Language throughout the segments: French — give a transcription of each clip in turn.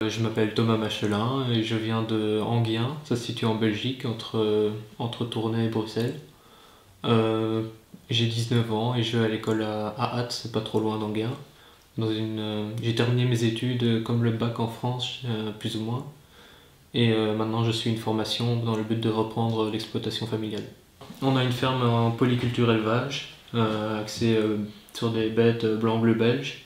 Je m'appelle Thomas Machelin et je viens de Enghien, ça se situe en Belgique, entre Tournai et Bruxelles. J'ai 19 ans et je vais à l'école à Ath, c'est pas trop loin d'Enghien. J'ai terminé mes études comme le bac en France, plus ou moins. Et maintenant je suis une formation dans le but de reprendre l'exploitation familiale. On a une ferme en polyculture élevage, axée sur des bêtes blanc-bleu belges.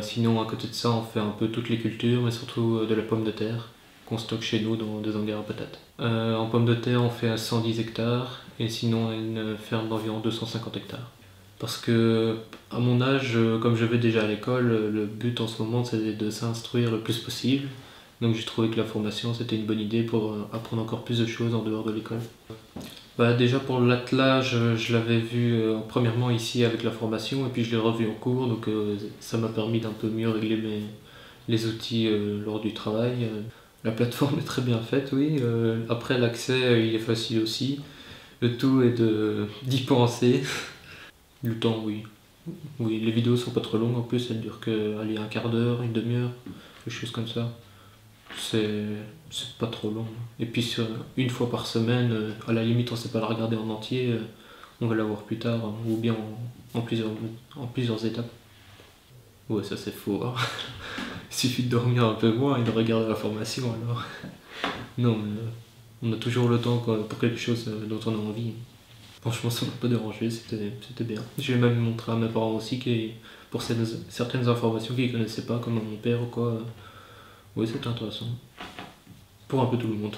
Sinon, à côté de ça, on fait un peu toutes les cultures, mais surtout de la pomme de terre qu'on stocke chez nous dans des hangars à patates. En pomme de terre, on fait à 110 hectares et sinon, on a une ferme d'environ 250 hectares. Parce que, à mon âge, comme je vais déjà à l'école, le but en ce moment, c'est de s'instruire le plus possible. Donc, j'ai trouvé que la formation, c'était une bonne idée pour apprendre encore plus de choses en dehors de l'école. Déjà pour l'attelage, je l'avais vu premièrement ici avec la formation et puis je l'ai revu en cours, donc ça m'a permis d'un peu mieux régler les outils lors du travail. La plateforme est très bien faite, oui. Après l'accès, il est facile aussi. Le tout est d'y penser. Le temps, oui. Oui, les vidéos sont pas trop longues en plus, elles durent un quart d'heure, une demi-heure, quelque chose comme ça. C'est pas trop long. Et puis une fois par semaine, à la limite on sait pas la regarder en entier, on va la voir plus tard, ou bien en plusieurs étapes. Ouais, ça c'est faux, hein. Il suffit de dormir un peu moins et de regarder la formation alors. Non, mais on a toujours le temps quoi, pour quelque chose dont on a envie. Franchement, ça m'a pas dérangé, c'était bien. J'ai même montré à mes parents aussi pour certaines informations qu'ils connaissaient pas, comme à mon père ou quoi. Oui, c'était intéressant. Pour un peu tout le monde.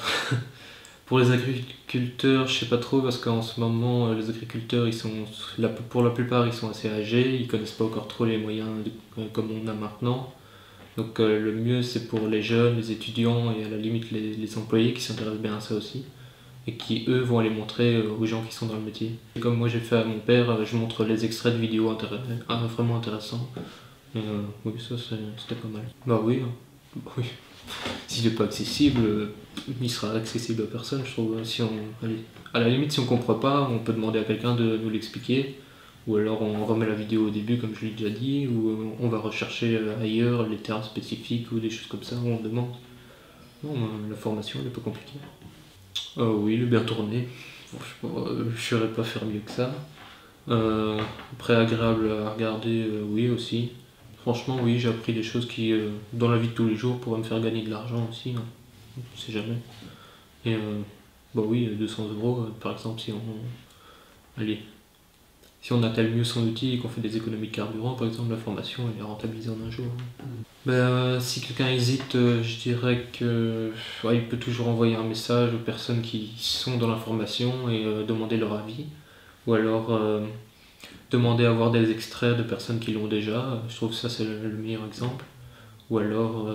Pour les agriculteurs, je sais pas trop parce qu'en ce moment, les agriculteurs, pour la plupart, ils sont assez âgés, ils connaissent pas encore trop les moyens comme on a maintenant. Donc le mieux, c'est pour les jeunes, les étudiants et à la limite les employés qui s'intéressent bien à ça aussi et qui, eux, vont aller montrer aux gens qui sont dans le métier. Et comme moi, j'ai fait à mon père, je montre les extraits de vidéos vraiment intéressants. Oui, ça, c'était pas mal. Bah oui, hein. Oui. S'il n'est pas accessible, il sera accessible à personne, je trouve. Allez, à la limite, si on ne comprend pas, on peut demander à quelqu'un de nous l'expliquer, ou alors on remet la vidéo au début, comme je l'ai déjà dit, ou on va rechercher ailleurs les termes spécifiques ou des choses comme ça, où on demande. Non, la formation, elle est pas compliquée. Oui, le bien tourné. Franchement, je ne saurais pas faire mieux que ça. Après, agréable à regarder, oui aussi. Franchement, oui, j'ai appris des choses qui, dans la vie de tous les jours, pourraient me faire gagner de l'argent aussi, hein. On sait jamais. Et bah oui, 200 €, par exemple, allez, si on attelle mieux son outil et qu'on fait des économies de carburant, par exemple, la formation, elle est rentabilisée en un jour. Si quelqu'un hésite, je dirais que ouais, il peut toujours envoyer un message aux personnes qui sont dans la formation et demander leur avis. Ou alors demander à voir des extraits de personnes qui l'ont déjà, je trouve que ça c'est le meilleur exemple. Ou alors,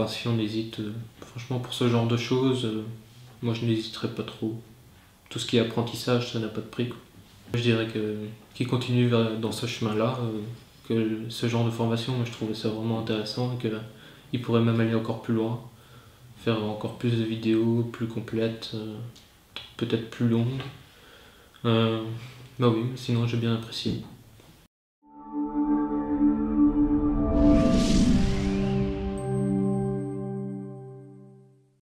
si on hésite, franchement pour ce genre de choses, moi je n'hésiterais pas trop. Tout ce qui est apprentissage, ça n'a pas de prix, quoi. Je dirais qu'il continue dans ce chemin-là, que ce genre de formation, moi, je trouvais ça vraiment intéressant et qu'il pourrait même aller encore plus loin, faire encore plus de vidéos, plus complètes, peut-être plus longues. Bah oui, sinon j'ai bien apprécié.